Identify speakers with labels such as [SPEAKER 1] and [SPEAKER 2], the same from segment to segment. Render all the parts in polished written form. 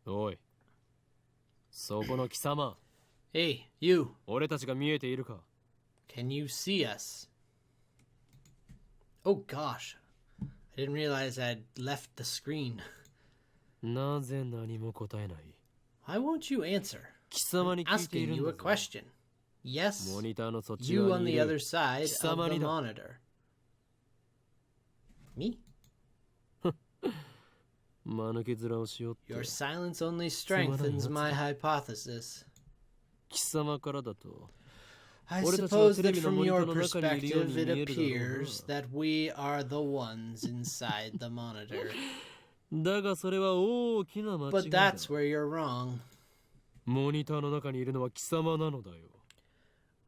[SPEAKER 1] おい、そこの貴様。
[SPEAKER 2] Hey, you.
[SPEAKER 1] 俺たちが見えているか？
[SPEAKER 2] Can you see us? Oh gosh. I didn't realize I'd left the screen.
[SPEAKER 1] なぜ何も答えない？
[SPEAKER 2] Why won't you answer?
[SPEAKER 1] 貴様に聞いてい
[SPEAKER 2] Asking
[SPEAKER 1] るん
[SPEAKER 2] you
[SPEAKER 1] だ
[SPEAKER 2] a
[SPEAKER 1] ぞ。
[SPEAKER 2] question. Yes,
[SPEAKER 1] モニターのそっち
[SPEAKER 2] you
[SPEAKER 1] 側
[SPEAKER 2] on
[SPEAKER 1] にい
[SPEAKER 2] the
[SPEAKER 1] る
[SPEAKER 2] other side
[SPEAKER 1] 貴
[SPEAKER 2] of
[SPEAKER 1] 様
[SPEAKER 2] the
[SPEAKER 1] にだ。
[SPEAKER 2] monitor. Me?
[SPEAKER 1] 間抜け面をしよって。
[SPEAKER 2] Your silence only strengthens my hypothesis.
[SPEAKER 1] 貴様からだと。
[SPEAKER 2] I suppose that from your perspective it appears that we are the ones inside the monitor.
[SPEAKER 1] だがそれは大きな間違いだ。
[SPEAKER 2] But that's where you're wrong.
[SPEAKER 1] モニターの中にいるのは貴様なのだよ。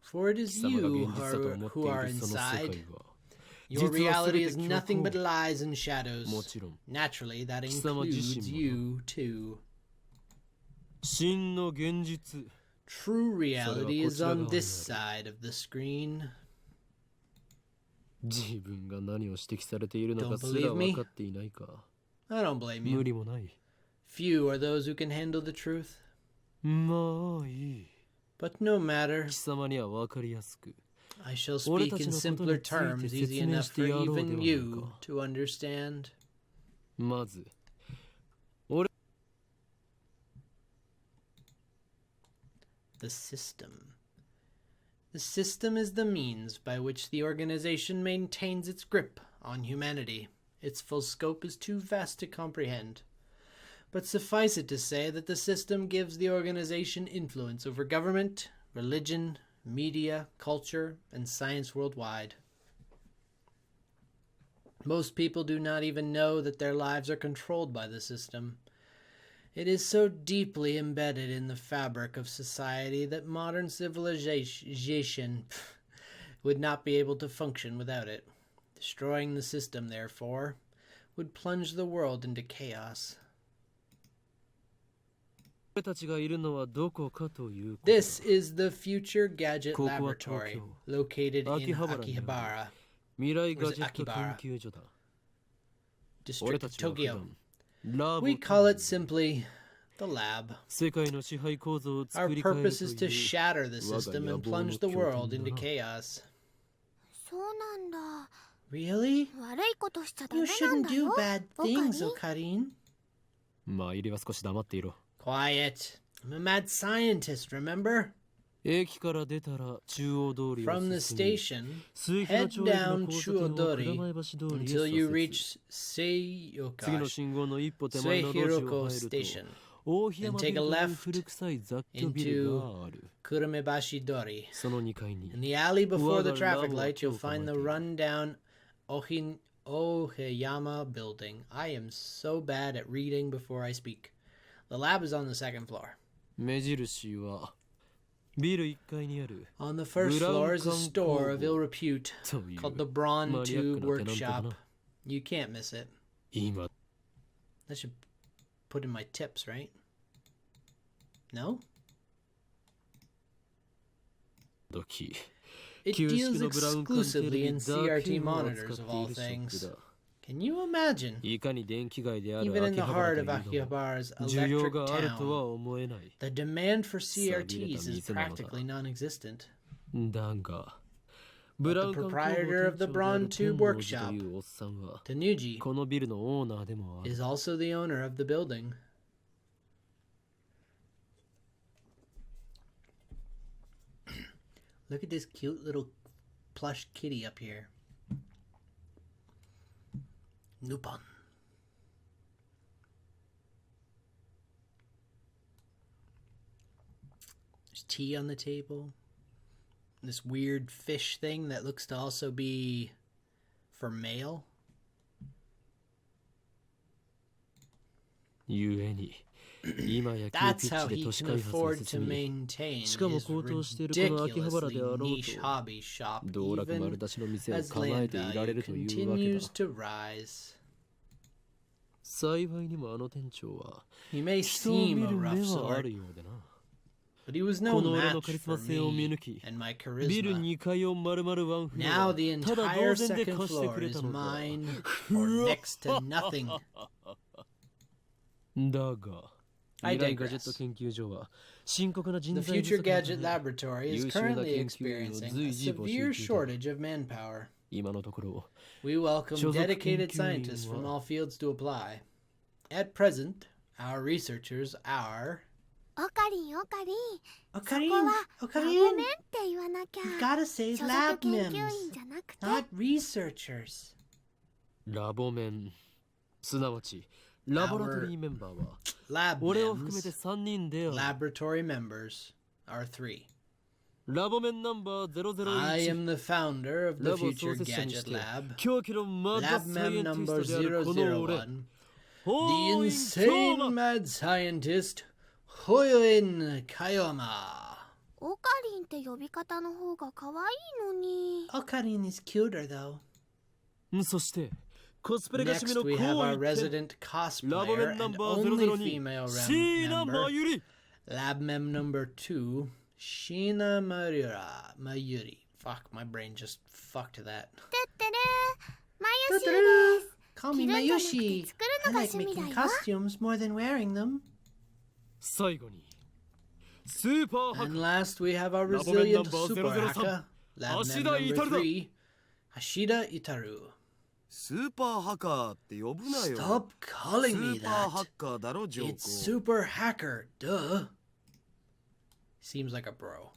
[SPEAKER 2] For it is
[SPEAKER 1] 貴様が
[SPEAKER 2] you
[SPEAKER 1] 現実だと思
[SPEAKER 2] who are
[SPEAKER 1] っているその世
[SPEAKER 2] inside.
[SPEAKER 1] 界は。
[SPEAKER 2] Your
[SPEAKER 1] 実は
[SPEAKER 2] reality
[SPEAKER 1] 全
[SPEAKER 2] is
[SPEAKER 1] て
[SPEAKER 2] nothing
[SPEAKER 1] 虚
[SPEAKER 2] but
[SPEAKER 1] 構。
[SPEAKER 2] lies and shadows.
[SPEAKER 1] もちろん。
[SPEAKER 2] Naturally, that
[SPEAKER 1] 貴様自
[SPEAKER 2] includes
[SPEAKER 1] 身も。
[SPEAKER 2] you too.
[SPEAKER 1] 真の現実。
[SPEAKER 2] True reality is on this side of the screen.
[SPEAKER 1] 自分が何を指摘されているのか
[SPEAKER 2] Don't
[SPEAKER 1] すら
[SPEAKER 2] believe me?
[SPEAKER 1] 分かっていないか。
[SPEAKER 2] I don't blame
[SPEAKER 1] 無
[SPEAKER 2] you.
[SPEAKER 1] 理もない。
[SPEAKER 2] Few are those who can handle the truth.
[SPEAKER 1] まあいい。
[SPEAKER 2] But no matter.
[SPEAKER 1] 貴様には分かりやすく。
[SPEAKER 2] I shall speak in simpler terms, easy enough for even you to understand.
[SPEAKER 1] まず、
[SPEAKER 2] The system. The system is the means by which the organization maintains its grip on humanity. Its full scope is too vast to comprehend. But suffice it to say that the system gives the organization influence over government, religion, media, culture, and science worldwide. Most people do not even know that their lives are controlled by the system. It is so deeply embedded in the fabric of society that modern civilization would not be able to function without it. Destroying the system, therefore, would plunge the world into chaos. This is the Future Gadget Laboratory, located in Akihabara, District of Tokyo. We call it simply the lab. Our purpose is to shatter the system and plunge the world into chaos. Really? You shouldn't do bad things, Okarin. Quiet. I'm a mad scientist, remember? From the station, head down Chuodori until you reach Seihiroko Station, and take a left into Kurumebashi Dori. In the alley before the traffic light, you'll find the run-down Oheyama building. I am so bad at reading before I speak. The lab is on the second floor. On the first floor is a store of ill repute called the Brawn Tube Workshop. You can't miss it. That should put in my tips, right? No? It deals exclusively in CRT monitors of all things. Can you imagine? Even in the heart of Akihabara's electric town, the demand for CRTs is practically non-existent. But the proprietor of the Brawn Tube Workshop, Tanuji, is also the owner of the building. Look at this cute little plush kitty up here. Nupon. There's tea on the table. This weird fish thing that looks to also be for mail. That's how he can afford to maintain his ridiculously niche hobby shop, even as land value continues to rise. He may seem a rough sort, but he was no match for me and my charisma. Now the entire second floor is mine for next to nothing. I digress. The Future Gadget Laboratory is currently experiencing a severe shortage of manpower. We welcome dedicated scientists from all fields to apply. At present, our researchers are... Ocarine. You've got to say lab mems, not researchers. Labomen. Lab mems, laboratory members, are 3. I am the founder of the Future Gadget Lab. Lab mem number 001. The insane mad scientist, Hoyoin Kayama. Ocarine is cuter, though. Next, we have our resident cosplayer and only female member, Lab Mem number 2, Shina Mayuri. Fuck, my brain just fucked that. Call me Mayushi. I like making costumes more than wearing them. And last, we have our resilient super hacker, Lab Mem number 3, Hashida Itaru. Stop calling me that. It's super hacker, duh. Seems like a bro.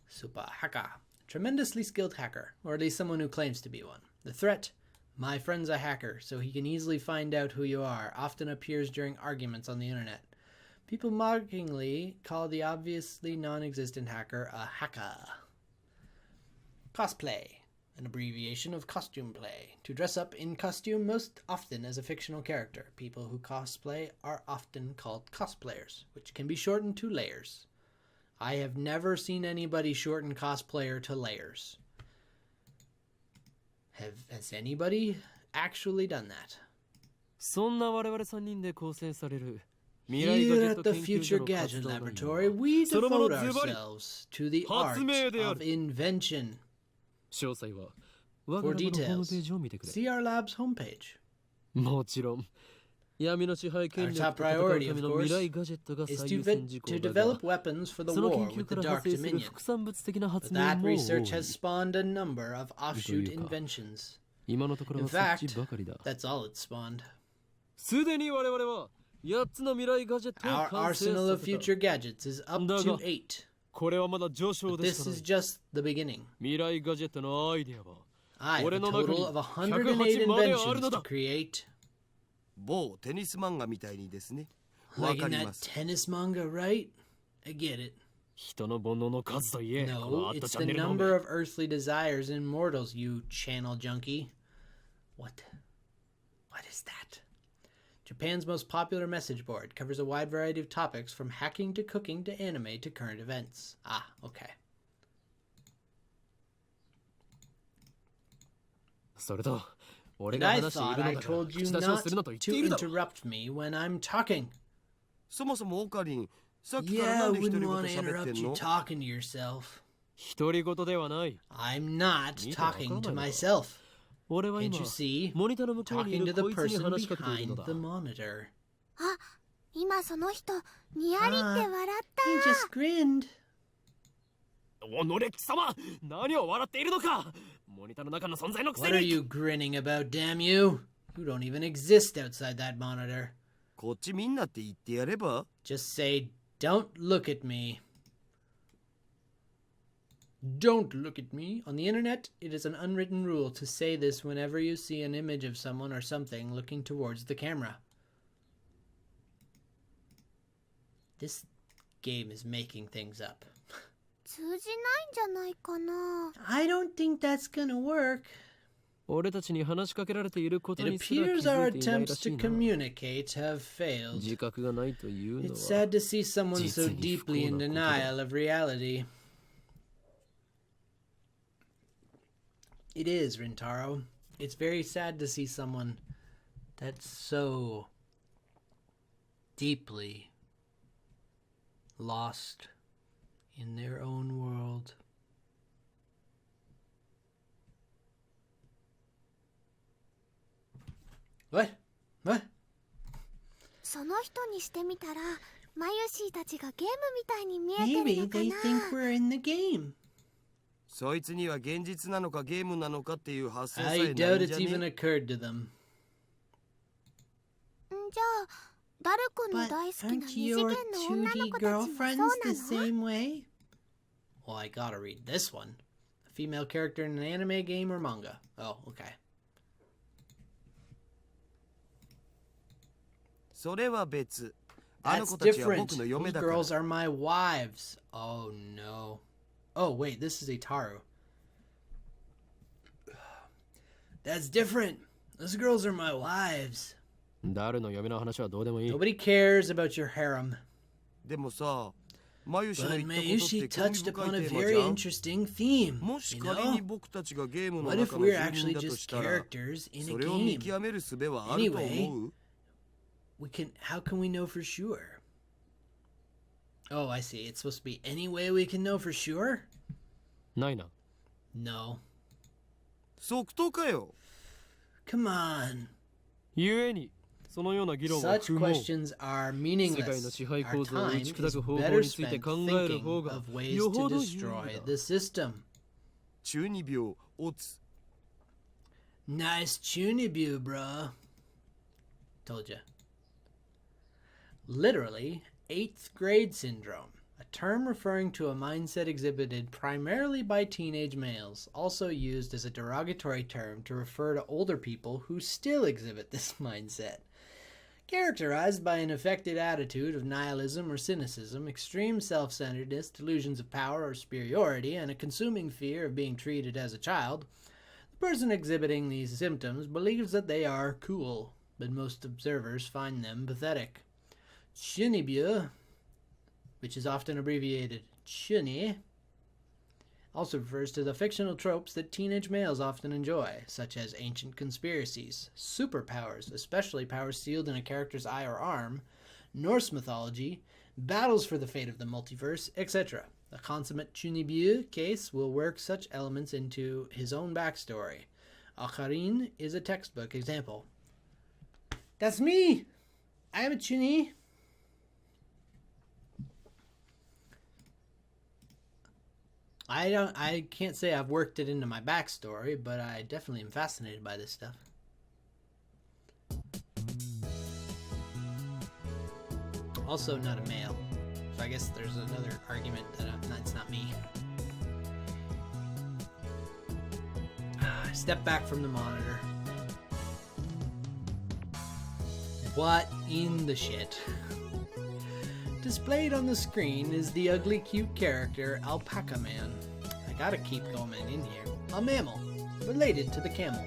[SPEAKER 2] Super hacker. Tremendously skilled hacker, or at least someone who claims to be one. The threat: my friend's a hacker, so he can easily find out who you are, often appears during arguments on the internet. People mockingly call the obviously non-existent hacker a hacker. Cosplay. An abbreviation of costume play. To dress up in costume most often as a fictional character. People who cosplay are often called cosplayers, which can be shortened to layers. I have never seen anybody shorten cosplayer to layers. Has anybody actually done that? Here at the Future Gadget Laboratory, we devote ourselves to the art of invention. For details, see our lab's homepage. Our top priority, of course, is to develop weapons for the war with the Dark Dominion. But that research has spawned a number of offshoot inventions. In fact, that's all it spawned. Our arsenal of future gadgets is up to 8. But this is just the beginning. I have a total of 108 inventions to create. Like in that tennis manga, right? I get it. No, it's the number of earthly desires in mortals, you channel junkie. What is that? Japan's most popular message board covers a wide variety of topics from hacking to cooking to anime to current events. Ah, okay. And I thought I told you not to interrupt me when I'm talking. Yeah, I wouldn't want to interrupt you talking to yourself. I'm not talking to myself. Can't you see? Talking to the person behind the monitor. He just grinned. What are you grinning about, damn you? You don't even exist outside that monitor. Just say, don't look at me. Don't look at me. On the internet, it is an unwritten rule to say this whenever you see an image of someone or something looking towards the camera. This game is making things up. I don't think that's gonna work. It appears our attempts to communicate have failed. It's sad to see someone so deeply in denial of reality. It is, Rintaro. It's very sad to see someone that's so deeply lost in their own world. What? Maybe they think we're in the game.
[SPEAKER 3] そいつには現実なのかゲームなのかっていう発想さ
[SPEAKER 2] I
[SPEAKER 3] えないんじゃ
[SPEAKER 2] doubt it's
[SPEAKER 3] ね
[SPEAKER 2] even occurred to them. But aren't your 2D girlfriends the same way? Well, I gotta read this one. A female character in an anime, game, or manga. Oh, okay.
[SPEAKER 3] それは別。
[SPEAKER 2] That's different. Those girls are my wives. Oh, no. Oh, wait, this is Ataru. That's different. Those girls are my wives. Nobody cares about your harem. But Mayushi touched upon a very interesting theme. You know? What if we're actually just characters in a game? Anyway, how can we know for sure? Oh, I see. It's supposed to be any way we can know for sure? No. Come on. Such questions are meaningless. Our time is better spent thinking of ways to destroy the system. Nice chunibyo, bro. Told ya. Literally, 8th grade syndrome, a term referring to a mindset exhibited primarily by teenage males, also used as a derogatory term to refer to older people who still exhibit this mindset. Characterized by an affected attitude of nihilism or cynicism, extreme self-centeredness, delusions of power or superiority, and a consuming fear of being treated as a child, the person exhibiting these symptoms believes that they are cool, but most observers find them pathetic. Chunibyo, which is often abbreviated chuni, also refers to the fictional tropes that teenage males often enjoy, such as ancient conspiracies, superpowers, especially powers sealed in a character's eye or arm, Norse mythology, battles for the fate of the multiverse, etc. A consummate chunibyo case will work such elements into his own backstory. Akarin is a textbook example. That's me! I am a chuni. I can't say I've worked it into my backstory, but I definitely am fascinated by this stuff. Also not a male, so I guess there's another argument that it's not me. Step back from the monitor. What in the shit? Displayed on the screen is the ugly cute character Alpacaman. I gotta keep going in here. A mammal, related to the camel.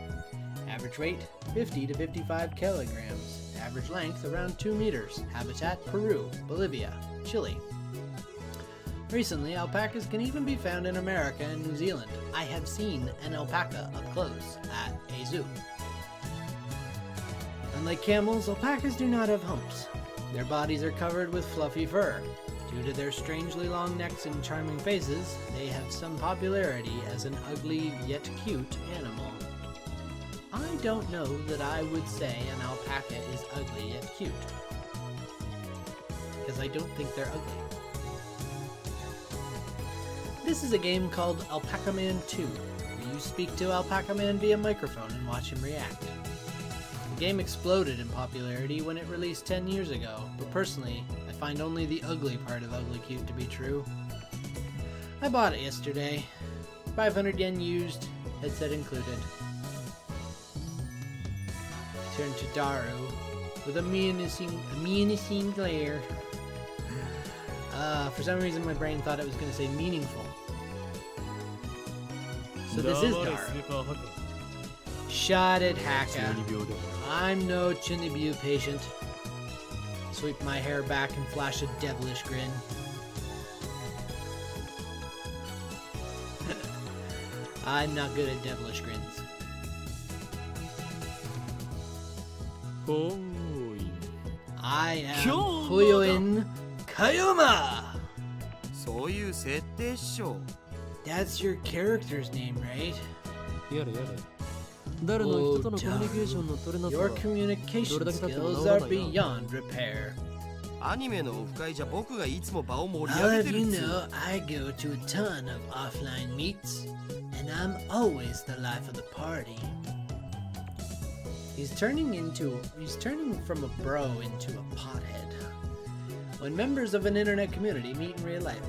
[SPEAKER 2] Average weight, 50 to 55 kilograms. Average length, around 2 meters. Habitat, Peru, Bolivia, Chile. Recently, alpacas can even be found in America and New Zealand. I have seen an alpaca up close at a zoo. Unlike camels, alpacas do not have humps. Their bodies are covered with fluffy fur. Due to their strangely long necks and charming faces, they have some popularity as an ugly yet cute animal. I don't know that I would say an alpaca is ugly yet cute, because I don't think they're ugly. This is a game called Alpacaman 2, where you speak to Alpacaman via microphone and watch him react. The game exploded in popularity when it released 10 years ago, but personally, I find only the ugly part of Ugly Cute to be true. I bought it yesterday. 500 yen used, headset included. Turn to Daru with a menacing glare. For some reason my brain thought it was going to say meaningful. So this is Daru. Shot it, Haka. I'm no chunibyo patient. Sweep my hair back and flash a devilish grin. I'm not good at devilish grins. I am Koyoin Kayoma! That's your character's name, right? Oh, Daru, your communication skills are beyond repair. I'll have you know, I go to a ton of offline meets, and I'm always the life of the party. He's turning from a bro into a pothead. When members of an internet community meet in real life.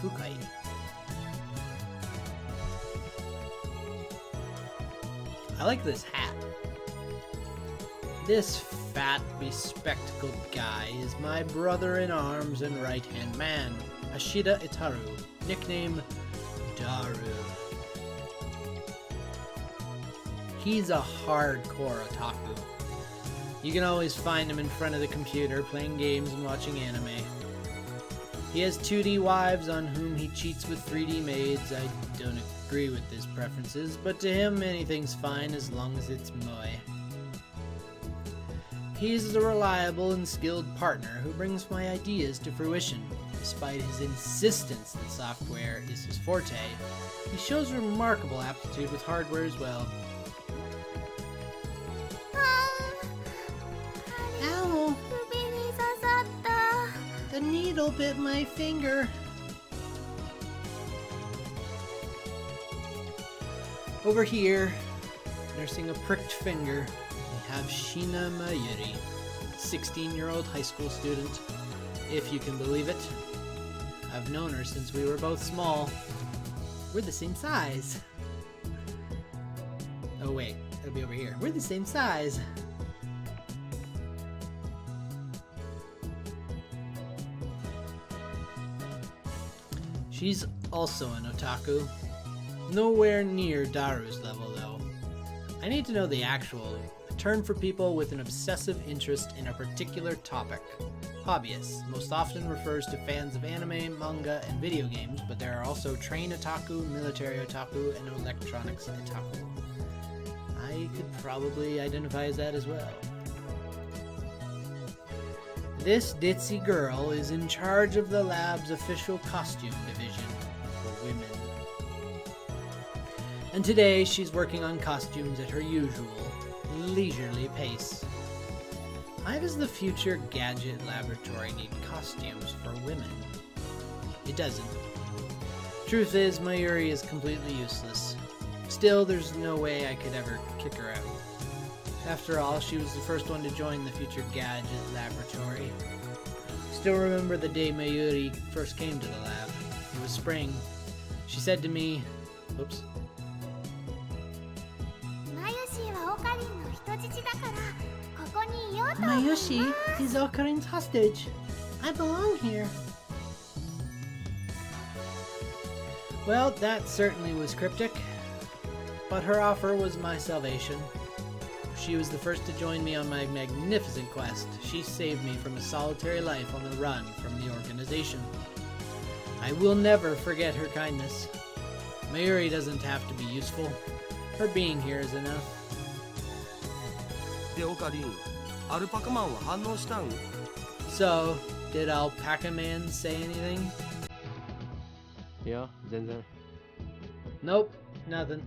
[SPEAKER 2] Fukai. I like this hat. This fat, bespectacled guy is my brother-in-arms and right-hand man, Ashida Itaru, nickname Daru. He's a hardcore otaku. You can always find him in front of the computer playing games and watching anime. He has 2D wives on whom he cheats with 3D maids. I don't agree with his preferences, but to him anything's fine as long as it's moe. He's a reliable and skilled partner who brings my ideas to fruition. Despite his insistence that software is his forte, he shows remarkable aptitude with hardware as well. Ow! The needle bit my finger. Over here, nursing a pricked finger, we have Shina Mayuri, 16-year-old high school student, if you can believe it. I've known her since we were both small. We're the same size. Oh wait, it'll be over here. We're the same size. She's also an otaku. Nowhere near Daru's level, though. I need to know the actual term for people with an obsessive interest in a particular topic. Hobbyists most often refers to fans of anime, manga, and video games, but there are also train otaku, military otaku, and electronics otaku. I could probably identify as that as well. This ditzy girl is in charge of the lab's official costume division for women. And today she's working on costumes at her usual, leisurely pace. Why does the future gadget laboratory need costumes for women? It doesn't. Truth is, Mayuri is completely useless. Still, there's no way I could ever kick her out. After all, she was the first one to join the future gadget laboratory. Still remember the day Mayuri first came to the lab. It was spring. She said to me, oops. Mayushi is Okarin's hostage. I belong here. Well, that certainly was cryptic, but her offer was my salvation. She was the first to join me on my magnificent quest. She saved me from a solitary life on the run from the organization. I will never forget her kindness. Mayuri doesn't have to be useful. Her being here is enough. So, did Alpacaman say anything?
[SPEAKER 1] Yeah, 全然.
[SPEAKER 2] Nope, nothing.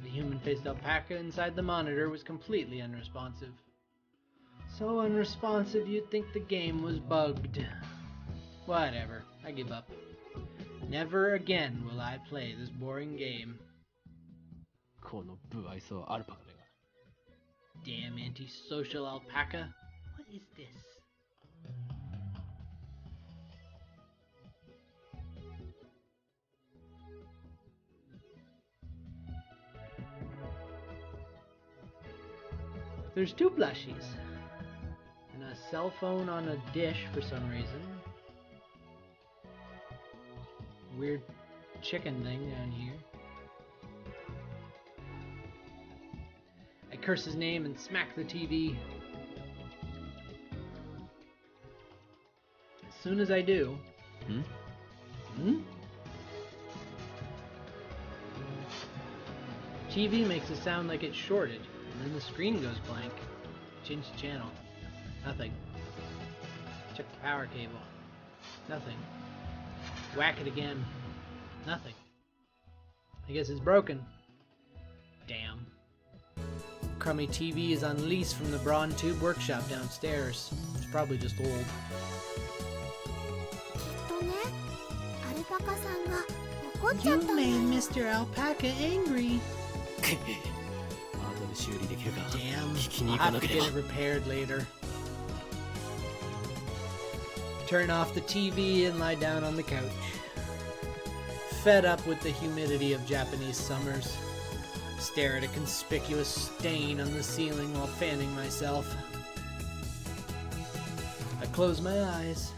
[SPEAKER 2] The human-faced alpaca inside the monitor was completely unresponsive. So unresponsive you'd think the game was bugged. Whatever, I give up. Never again will I play this boring game. Damn antisocial alpaca. What is this? There's two plushies. And a cell phone on a dish for some reason. Weird chicken thing down here. I curse his name and smack the TV. As soon as I do... TV makes it sound like it's shorted, and then the screen goes blank. Change the channel. Nothing. Check the power cable. Nothing. Whack it again. Nothing. I guess it's broken. Damn. Crummy TV is on lease from the Brawn Tube workshop downstairs. It's probably just old. You made Mr. Alpaca angry. Damn, I'll have to get it repaired later. Turn off the TV and lie down on the couch. Fed up with the humidity of Japanese summers. Stare at a conspicuous stain on the ceiling while fanning myself. I close my eyes.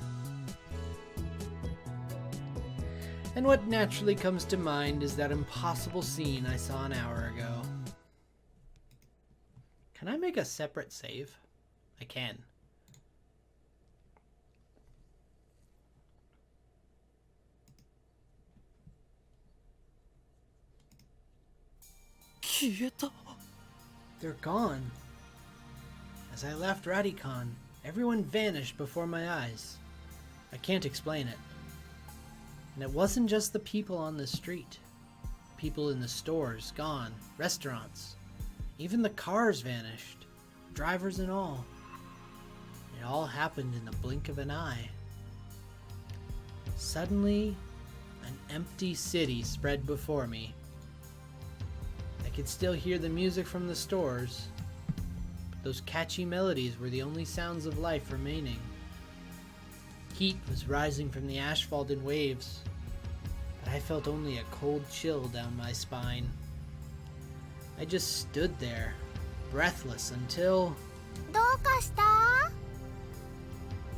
[SPEAKER 2] And what naturally comes to mind is that impossible scene I saw an hour ago. Can I make a separate save? I can. They're gone. As I left Radicon, everyone vanished before my eyes. I can't explain it. And it wasn't just the people on the street. People in the stores, gone. Restaurants. Even the cars vanished. Drivers and all. It all happened in the blink of an eye. Suddenly, an empty city spread before me. I could still hear the music from the stores, but those catchy melodies were the only sounds of life remaining. Heat was rising from the asphalt in waves, but I felt only a cold chill down my spine. I just stood there, breathless until...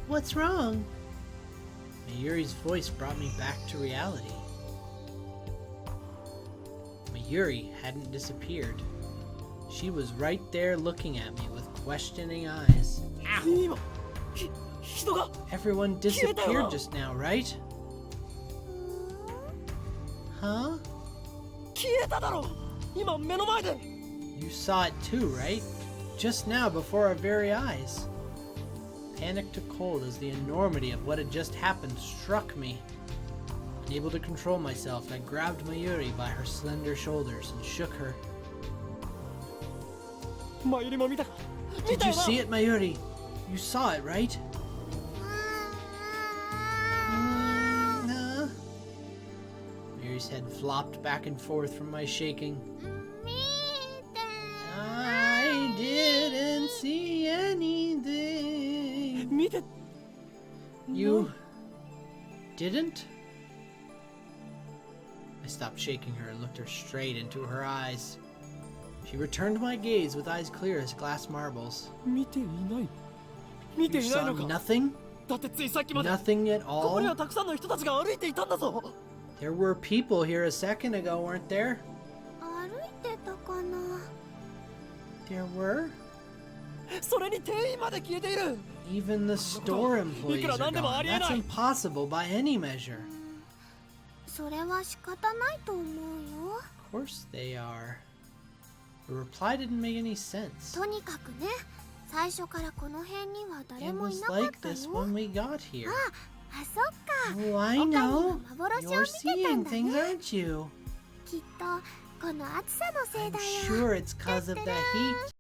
[SPEAKER 2] What's wrong? Mayuri's voice brought me back to reality. Mayuri hadn't disappeared. She was right there looking at me with questioning eyes. Ow! Everyone disappeared just now, right? Huh? You saw it too, right? Just now before our very eyes. Panic took hold as the enormity of what had just happened struck me. Unable to control myself, I grabbed Mayuri by her slender shoulders and shook her. Did you see it, Mayuri? You saw it, right? Mayuri's head flopped back and forth from my shaking. I didn't see anything. You didn't? I stopped shaking her and looked her straight into her eyes. She returned my gaze with eyes clear as glass marbles. You saw nothing? Nothing at all? There were people here a second ago, weren't there? There were? Even the store employees are gone. That's impossible by any measure. Of course they are. The reply didn't make any sense. It was like this when we got here. Oh, I know. You're seeing things, aren't you? I'm sure it's because of the heat.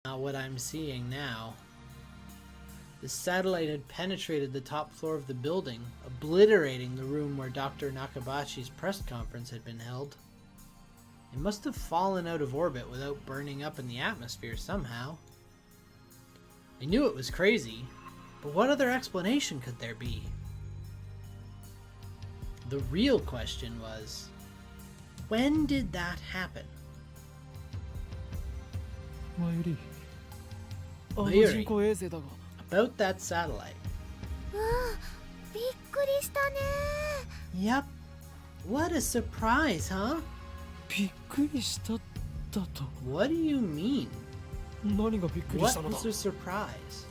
[SPEAKER 2] Not what I'm seeing now. The satellite had penetrated the top floor of the building, obliterating the room where Dr. Nakabachi's press conference had been held. It must have fallen out of orbit without burning up in the atmosphere somehow. I knew it was crazy, but what other explanation could there be? The real question was, when did that happen?
[SPEAKER 1] Mayuri.
[SPEAKER 2] Mayuri, about that satellite. Yep. What a surprise, huh? What do you mean? What was the surprise?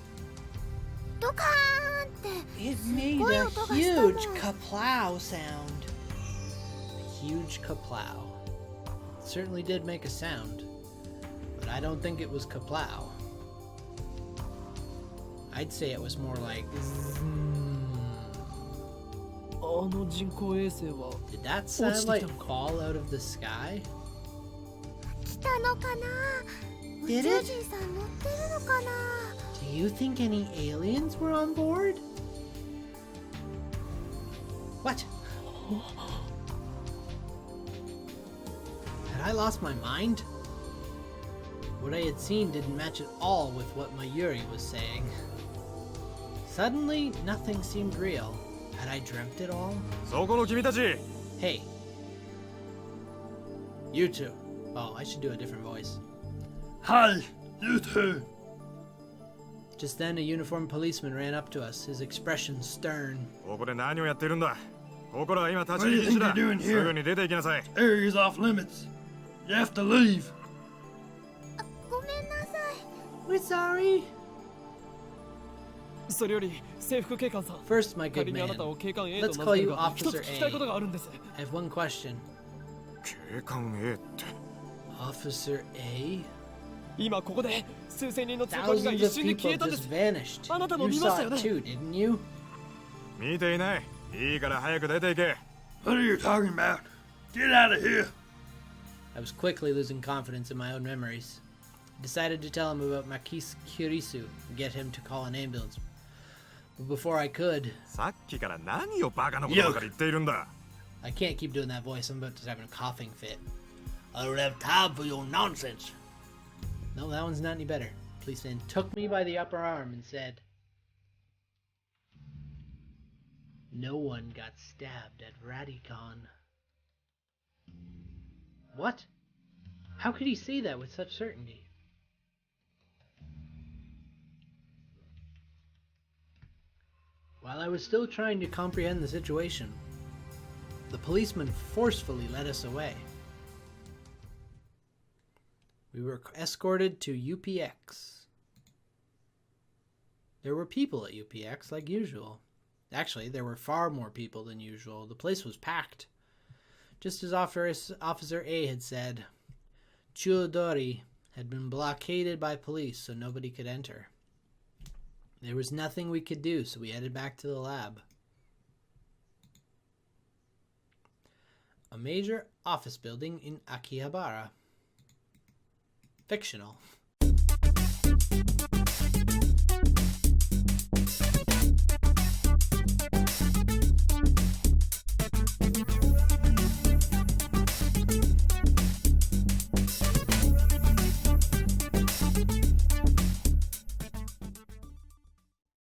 [SPEAKER 2] It made a huge kaplow sound. A huge kaplow. It certainly did make a sound, but I don't think it was kaplow. I'd say it was more like Did that satellite fall out of the sky? Did it? Do you think any aliens were on board? What? Had I lost my mind? What I had seen didn't match at all with what Mayuri was saying. Suddenly, nothing seemed real. Had I dreamt it all? Hey. You two. Oh, I should do a different voice.
[SPEAKER 4] Hi, you two.
[SPEAKER 2] Just then, a uniformed policeman ran up to us, his expression stern.
[SPEAKER 4] What do you think you're doing here? This area's off limits. You have to leave.
[SPEAKER 2] We're sorry. First, my good man, let's call you Officer A. I have one question. Officer A? Thousands of people just vanished. You saw it too, didn't you?
[SPEAKER 4] What are you talking about? Get out of here.
[SPEAKER 2] I was quickly losing confidence in my own memories. I decided to tell him about Makis Kirisu and get him to call an ambulance. But before I could...
[SPEAKER 4] Yuck.
[SPEAKER 2] I can't keep doing that voice. I'm about to have a coughing fit. I don't have time for your nonsense. No, that one's not any better. Policeman took me by the upper arm and said, "No one got stabbed at Radicon." What? How could he say that with such certainty? While I was still trying to comprehend the situation, the policeman forcefully led us away. We were escorted to UPX. There were people at UPX like usual. Actually, there were far more people than usual. The place was packed. Just as Officer A had said, Chuodori had been blockaded by police so nobody could enter. There was nothing we could do, so we headed back to the lab. A major office building in Akihabara. Fictional.